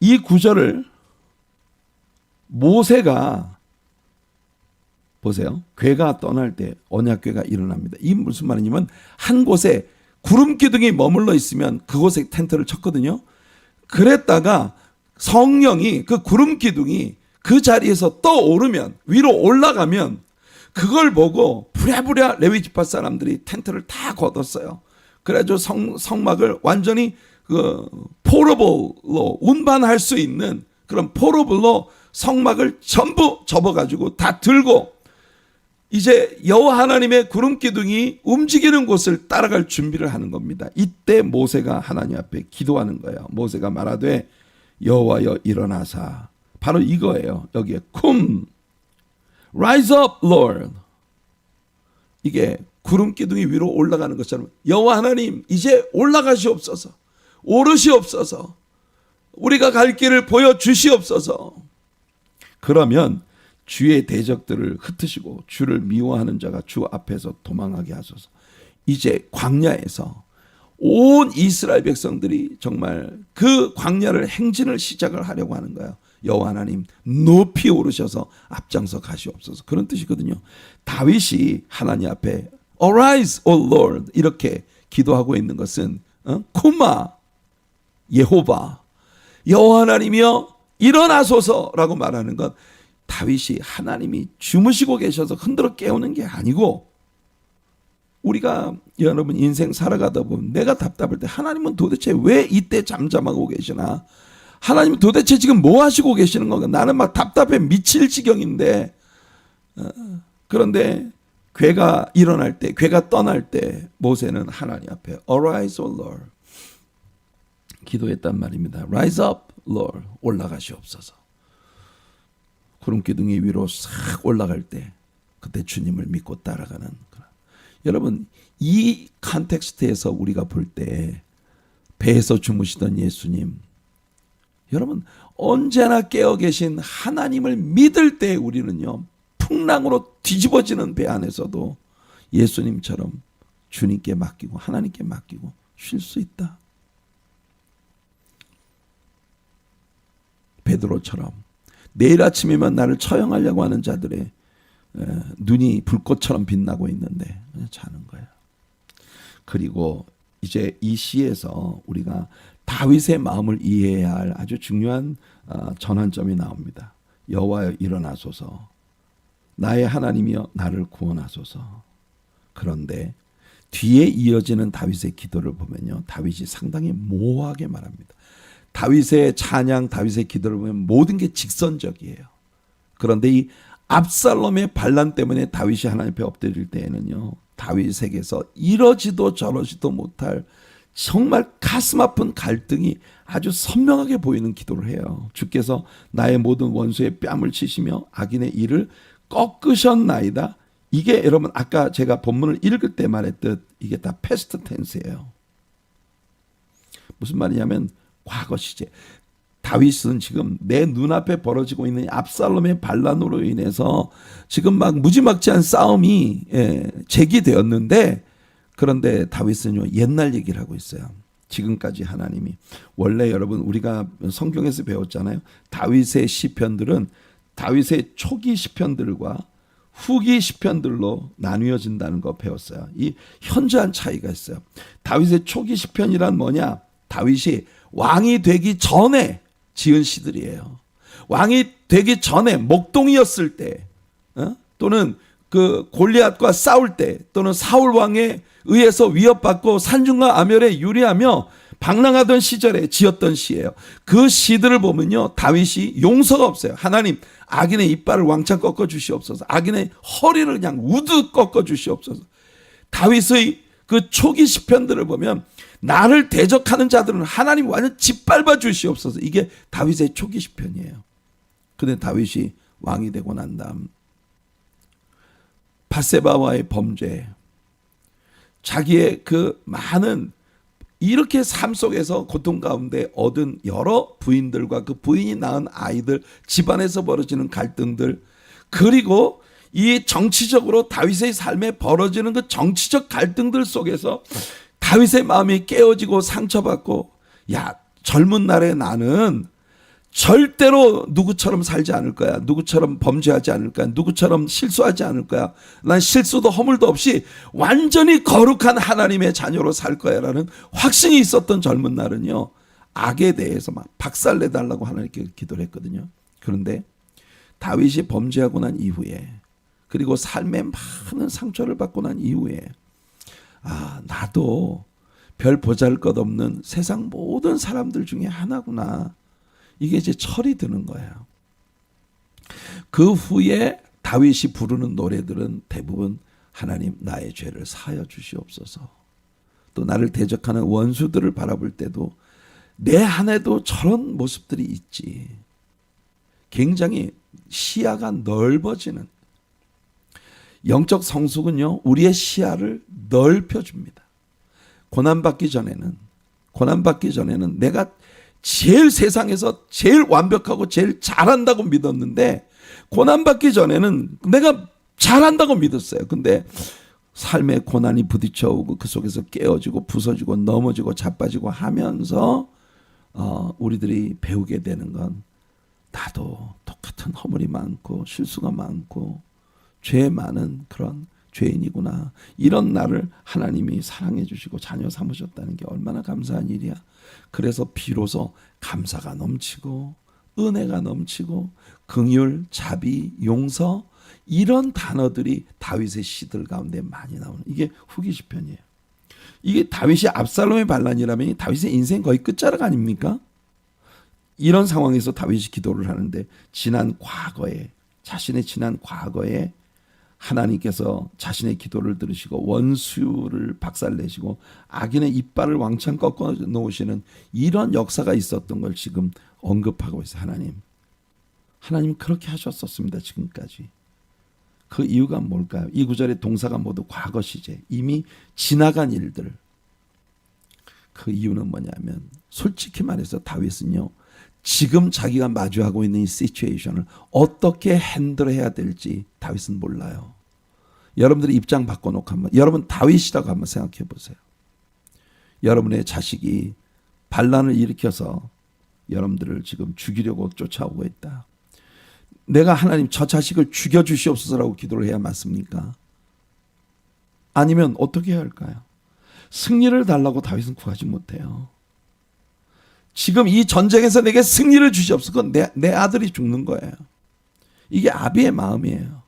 이 구절을 모세가 보세요. 괴가 떠날 때 언약궤가 일어납니다. 이 무슨 말이냐면 한 곳에 구름 기둥이 머물러 있으면 그곳에 텐트를 쳤거든요. 그랬다가 성령이 그 구름 기둥이 그 자리에서 떠오르면 위로 올라가면 그걸 보고 부랴부랴 레위 지파 사람들이 텐트를 다 걷었어요. 그래가지고 성막을 완전히 그 포러블로 운반할 수 있는 그런 포러블로 성막을 전부 접어가지고 다 들고 이제 여호와 하나님의 구름 기둥이 움직이는 곳을 따라갈 준비를 하는 겁니다. 이때 모세가 하나님 앞에 기도하는 거예요. 모세가 말하되 여호와여 일어나사, 바로 이거예요. 여기에 come rise up Lord, 이게 구름 기둥이 위로 올라가는 것처럼 여호와 하나님 이제 올라가시옵소서, 오르시옵소서, 우리가 갈 길을 보여주시옵소서. 그러면 주의 대적들을 흩으시고 주를 미워하는 자가 주 앞에서 도망하게 하소서. 이제 광야에서 온 이스라엘 백성들이 정말 그 광야를 행진을 시작을 하려고 하는 거예요. 여호와 하나님 높이 오르셔서 앞장서 가시옵소서, 그런 뜻이거든요. 다윗이 하나님 앞에 Arise, O Lord 이렇게 기도하고 있는 것은 쿠마 예호바, 여호와 하나님이여 일어나소서라고 말하는 것, 다윗이 하나님이 주무시고 계셔서 흔들어 깨우는 게 아니고, 우리가 여러분 인생 살아가다 보면 내가 답답할 때 하나님은 도대체 왜 이때 잠잠하고 계시나, 하나님은 도대체 지금 뭐 하시고 계시는 건가, 나는 막 답답해 미칠 지경인데, 그런데 괴가 일어날 때, 괴가 떠날 때 모세는 하나님 앞에 Arise, O Lord 기도했단 말입니다. Rise up Lord, 올라가시옵소서. 구름 기둥이 위로 싹 올라갈 때 그때 주님을 믿고 따라가는. 여러분 이 컨텍스트에서 우리가 볼 때 배에서 주무시던 예수님, 여러분 언제나 깨어 계신 하나님을 믿을 때 우리는요 풍랑으로 뒤집어지는 배 안에서도 예수님처럼 주님께 맡기고 하나님께 맡기고 쉴 수 있다. 베드로처럼 내일 아침이면 나를 처형하려고 하는 자들의 눈이 불꽃처럼 빛나고 있는데 자는 거예요. 그리고 이제 이 시에서 우리가 다윗의 마음을 이해해야 할 아주 중요한 전환점이 나옵니다. 여호와여 일어나소서, 나의 하나님이여 나를 구원하소서. 그런데 뒤에 이어지는 다윗의 기도를 보면요, 다윗이 상당히 모호하게 말합니다. 다윗의 찬양, 다윗의 기도를 보면 모든 게 직선적이에요. 그런데 이 압살롬의 반란 때문에 다윗이 하나님 앞에 엎드릴 때에는요, 다윗에게서 이러지도 저러지도 못할 정말 가슴 아픈 갈등이 아주 선명하게 보이는 기도를 해요. 주께서 나의 모든 원수의 뺨을 치시며 악인의 일을 꺾으셨나이다. 이게 여러분 아까 제가 본문을 읽을 때 말했듯 이게 다 패스트 텐스예요. 무슨 말이냐면 과거 시제. 다윗은 지금 내 눈앞에 벌어지고 있는 압살롬의 반란으로 인해서 지금 막 무지막지한 싸움이 제기되었는데, 그런데 다윗은요 옛날 얘기를 하고 있어요. 지금까지 하나님이, 원래 여러분 우리가 성경에서 배웠잖아요. 다윗의 시편들은 다윗의 초기 시편들과 후기 시편들로 나뉘어진다는 거 배웠어요. 이 현저한 차이가 있어요. 다윗의 초기 시편이란 뭐냐? 다윗이 왕이 되기 전에 지은 시들이에요. 왕이 되기 전에 목동이었을 때, 또는 그 골리앗과 싸울 때, 또는 사울 왕에 의해서 위협받고 산중과 아멸에 유리하며 방랑하던 시절에 지었던 시예요. 그 시들을 보면요, 다윗이 용서가 없어요. 하나님, 악인의 이빨을 왕창 꺾어 주시옵소서. 악인의 허리를 그냥 우드 꺾어 주시옵소서. 다윗의 그 초기 시편들을 보면 나를 대적하는 자들은 하나님 완전 짓밟아 주시옵소서. 이게 다윗의 초기 시편이에요. 그런데 다윗이 왕이 되고 난 다음 밧세바와의 범죄, 자기의 그 많은 이렇게 삶 속에서 고통 가운데 얻은 여러 부인들과 그 부인이 낳은 아이들, 집안에서 벌어지는 갈등들, 그리고 이 정치적으로 다윗의 삶에 벌어지는 그 정치적 갈등들 속에서 다윗의 마음이 깨어지고 상처받고, 야, 젊은 날에 나는 절대로 누구처럼 살지 않을 거야. 누구처럼 범죄하지 않을 거야. 누구처럼 실수하지 않을 거야. 난 실수도 허물도 없이 완전히 거룩한 하나님의 자녀로 살 거야라는 확신이 있었던 젊은 날은요, 악에 대해서 막 박살내달라고 하나님께 기도를 했거든요. 그런데 다윗이 범죄하고 난 이후에, 그리고 삶에 많은 상처를 받고 난 이후에, 나도 별 보잘것없는 세상 모든 사람들 중에 하나구나, 이게 이제 철이 드는 거예요. 그 후에 다윗이 부르는 노래들은 대부분 하나님 나의 죄를 사하여 주시옵소서, 또 나를 대적하는 원수들을 바라볼 때도 내 안에도 저런 모습들이 있지. 굉장히 시야가 넓어지는, 영적 성숙은요, 우리의 시야를 넓혀줍니다. 고난받기 전에는 내가 제일 세상에서 제일 완벽하고 제일 잘한다고 믿었는데, 고난받기 전에는 내가 잘한다고 믿었어요. 근데 삶의 고난이 부딪혀오고 그 속에서 깨어지고 부서지고 넘어지고 자빠지고 하면서 우리들이 배우게 되는 건, 나도 똑같은 허물이 많고 실수가 많고 죄 많은 그런 죄인이구나. 이런 나를 하나님이 사랑해 주시고 자녀 삼으셨다는 게 얼마나 감사한 일이야. 그래서 비로소 감사가 넘치고 은혜가 넘치고 긍휼, 자비, 용서, 이런 단어들이 다윗의 시들 가운데 많이 나오는, 이게 후기 시편이에요. 이게 다윗이 압살롬의 반란이라면 다윗의 인생 거의 끝자락 아닙니까? 이런 상황에서 다윗이 기도를 하는데, 자신의 지난 과거에 하나님께서 자신의 기도를 들으시고 원수를 박살내시고 악인의 이빨을 왕창 꺾어 놓으시는 이런 역사가 있었던 걸 지금 언급하고 있어요. 하나님 그렇게 하셨었습니다, 지금까지. 그 이유가 뭘까요? 이 구절의 동사가 모두 과거 시제, 이미 지나간 일들. 그 이유는 뭐냐면, 솔직히 말해서 다윗은요, 지금 자기가 마주하고 있는 이 시츄에이션을 어떻게 핸들해야 될지 다윗은 몰라요. 여러분들이 입장 바꿔놓고 한번, 여러분 다윗이라고 한번 생각해 보세요. 여러분의 자식이 반란을 일으켜서 여러분들을 지금 죽이려고 쫓아오고 있다. 내가 하나님 저 자식을 죽여주시옵소서라고 기도를 해야 맞습니까? 아니면 어떻게 해야 할까요? 승리를 달라고 다윗은 구하지 못해요. 지금 이 전쟁에서 내게 승리를 주시옵소서. 그건 내 아들이 죽는 거예요. 이게 아비의 마음이에요.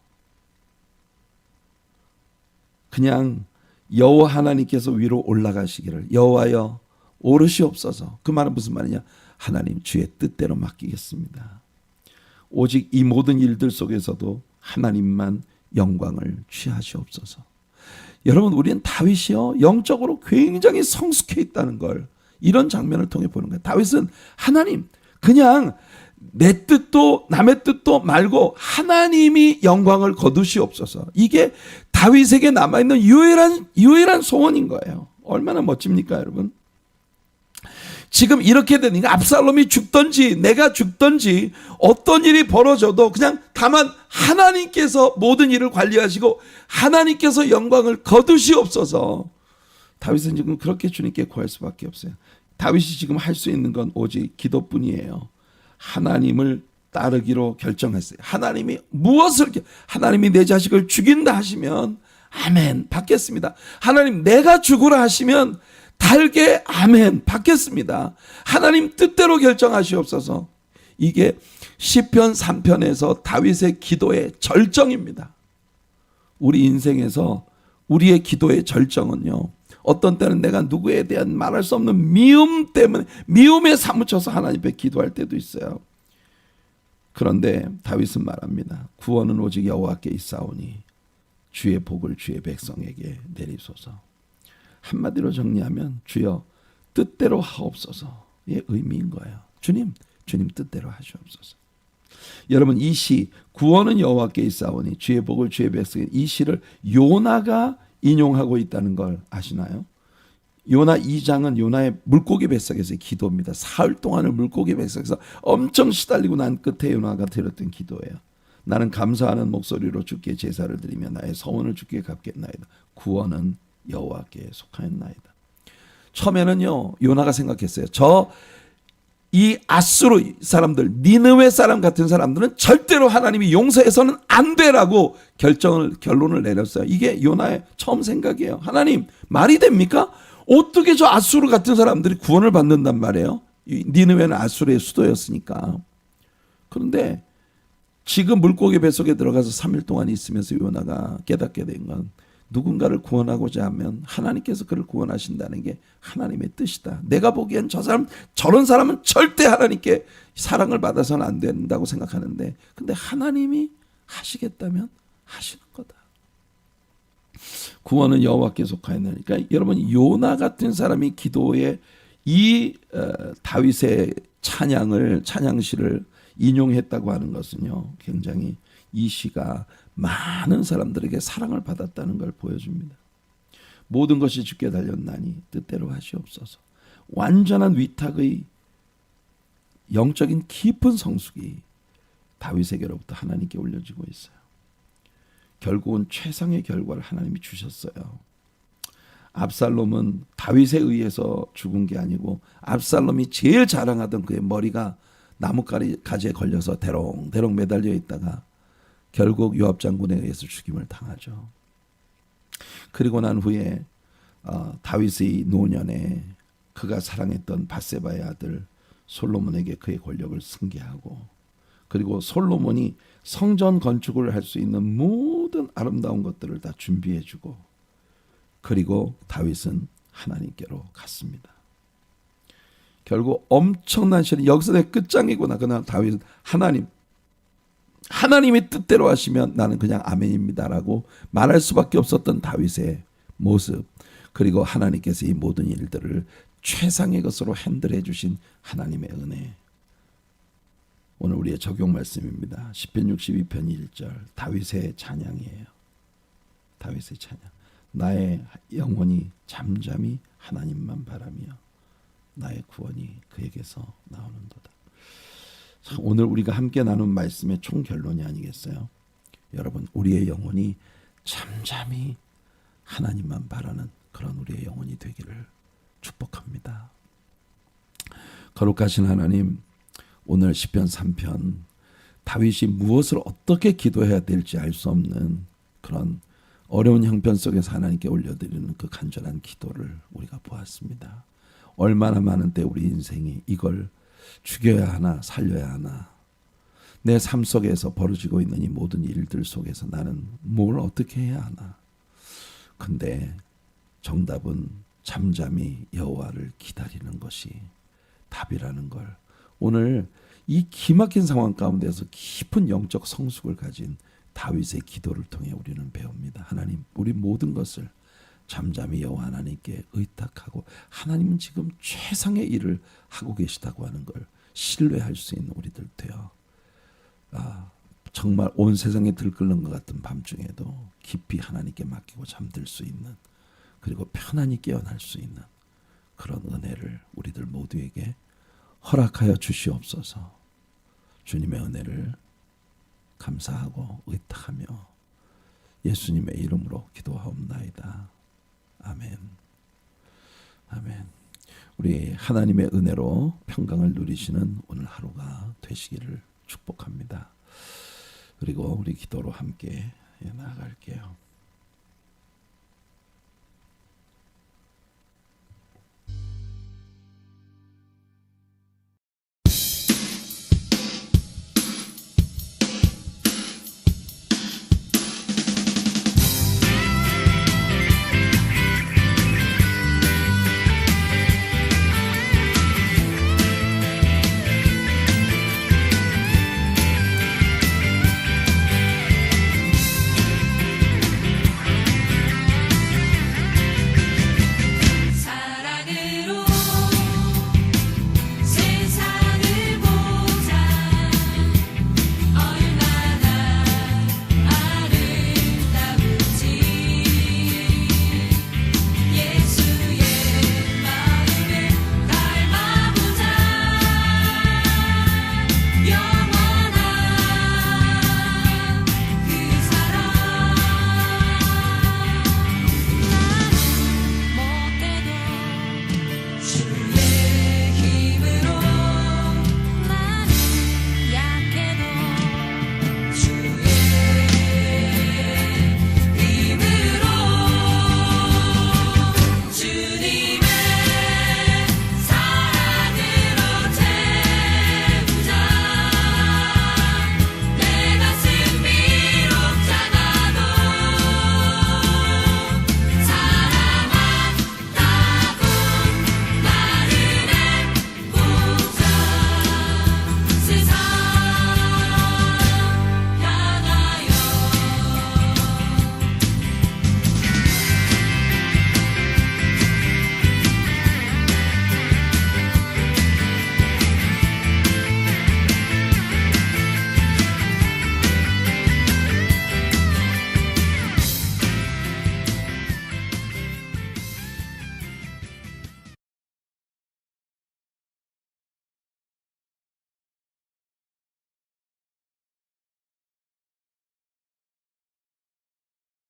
그냥 여호와 하나님께서 위로 올라가시기를, 여호와여 오르시옵소서. 그 말은 무슨 말이냐? 하나님 주의 뜻대로 맡기겠습니다. 오직 이 모든 일들 속에서도 하나님만 영광을 취하시옵소서. 여러분, 우리는 다윗이요, 영적으로 굉장히 성숙해 있다는 걸 이런 장면을 통해 보는 거예요. 다윗은 하나님, 그냥 내 뜻도 남의 뜻도 말고 하나님이 영광을 거두시옵소서. 이게 다윗에게 남아있는 유일한 소원인 거예요. 얼마나 멋집니까, 여러분? 지금 이렇게 되니까 압살롬이 죽든지 내가 죽든지 어떤 일이 벌어져도 그냥 다만 하나님께서 모든 일을 관리하시고 하나님께서 영광을 거두시옵소서. 다윗은 지금 그렇게 주님께 구할 수밖에 없어요. 다윗이 지금 할 수 있는 건 오직 기도뿐이에요. 하나님을 따르기로 결정했어요. 하나님이 내 자식을 죽인다 하시면 아멘 받겠습니다. 하나님 내가 죽으라 하시면 달게 아멘 받겠습니다. 하나님 뜻대로 결정하시옵소서. 이게 시편 3편에서 다윗의 기도의 절정입니다. 우리 인생에서 우리의 기도의 절정은요, 어떤 때는 내가 누구에 대한 말할 수 없는 미움 때문에 미움에 사무쳐서 하나님 앞에 기도할 때도 있어요. 그런데 다윗은 말합니다. 구원은 오직 여호와께 있사오니 주의 복을 주의 백성에게 내리소서. 한마디로 정리하면 주여 뜻대로 하옵소서의 의미인 거예요. 주님 뜻대로 하시옵소서. 여러분, 이 시 구원은 여호와께 있사오니 주의 복을 주의 백성에게, 이 시를 요나가 인용하고 있다는 걸 아시나요? 요나 2장은 요나의 물고기 뱃속에서의 기도입니다. 사흘 동안을 물고기 뱃속에서 엄청 시달리고 난 끝에 요나가 드렸던 기도예요. 나는 감사하는 목소리로 주께 제사를 드리며 나의 서원을 주께 갚겠나이다. 구원은 여호와께 속하였나이다. 처음에는요, 요나가 생각했어요. 저 이 아수르 사람들, 니느웨 사람 같은 사람들은 절대로 하나님이 용서해서는 안 되라고 결론을 내렸어요. 이게 요나의 처음 생각이에요. 하나님, 말이 됩니까? 어떻게 저 아수르 같은 사람들이 구원을 받는단 말이에요? 니느웨는 아수르의 수도였으니까. 그런데 지금 물고기 뱃속에 들어가서 3일 동안 있으면서 요나가 깨닫게 된 건, 누군가를 구원하고자 하면 하나님께서 그를 구원하신다는 게 하나님의 뜻이다. 내가 보기엔 저런 사람은 절대 하나님께 사랑을 받아서는 안 된다고 생각하는데, 근데 하나님이 하시겠다면 하시는 거다. 구원은 여호와께 속하였느니까. 그러니까 여러분, 요나 같은 사람이 기도에 이 다윗의 찬양시를 인용했다고 하는 것은요, 굉장히 이 시가 많은 사람들에게 사랑을 받았다는 걸 보여줍니다. 모든 것이 주께 달렸나니 뜻대로 하시옵소서. 완전한 위탁의 영적인 깊은 성숙이 다윗에게로부터 하나님께 올려지고 있어요. 결국은 최상의 결과를 하나님이 주셨어요. 압살롬은 다윗에 의해서 죽은 게 아니고, 압살롬이 제일 자랑하던 그의 머리가 나뭇가지에 걸려서 대롱대롱 매달려 있다가 결국 요압 장군에 의해서 죽임을 당하죠. 그리고 난 후에 다윗의 노년에 그가 사랑했던 밧세바의 아들 솔로몬에게 그의 권력을 승계하고, 그리고 솔로몬이 성전 건축을 할 수 있는 모든 아름다운 것들을 다 준비해주고, 그리고 다윗은 하나님께로 갔습니다. 결국 엄청난 시련, 여기서 내 끝장이구나. 그러나 다윗은 하나님의 뜻대로 하시면 나는 그냥 아멘입니다라고 말할 수밖에 없었던 다윗의 모습, 그리고 하나님께서 이 모든 일들을 최상의 것으로 핸들해 주신 하나님의 은혜. 오늘 우리의 적용 말씀입니다. 시편 62편 1절, 다윗의 찬양이에요. 다윗의 찬양. 나의 영혼이 잠잠히 하나님만 바라며 나의 구원이 그에게서 나오는도다. 오늘 우리가 함께 나눈 말씀의 총 결론이 아니겠어요? 여러분, 우리의 영혼이 잠잠히 하나님만 바라는 그런 우리의 영혼이 되기를 축복합니다. 거룩하신 하나님, 오늘 시편 3편 다윗이 무엇을 어떻게 기도해야 될지 알 수 없는 그런 어려운 형편 속에서 하나님께 올려드리는 그 간절한 기도를 우리가 보았습니다. 얼마나 많은 때 우리 인생이 이걸 죽여야 하나 살려야 하나, 내 삶 속에서 벌어지고 있는 이 모든 일들 속에서 나는 뭘 어떻게 해야 하나. 근데 정답은 잠잠히 여호와를 기다리는 것이 답이라는 걸, 오늘 이 기막힌 상황 가운데서 깊은 영적 성숙을 가진 다윗의 기도를 통해 우리는 배웁니다. 하나님, 우리 모든 것을 잠잠히 여호와 하나님께 의탁하고, 하나님은 지금 최상의 일을 하고 계시다고 하는 걸 신뢰할 수 있는 우리들 되어, 정말 온 세상에 들끓는 것 같은 밤중에도 깊이 하나님께 맡기고 잠들 수 있는, 그리고 편안히 깨어날 수 있는 그런 은혜를 우리들 모두에게 허락하여 주시옵소서. 주님의 은혜를 감사하고 의탁하며 예수님의 이름으로 기도하옵나이다. 아멘. 아멘. 우리 하나님의 은혜로 평강을 누리시는 오늘 하루가 되시기를 축복합니다. 그리고 우리 기도로 함께 나아갈게요.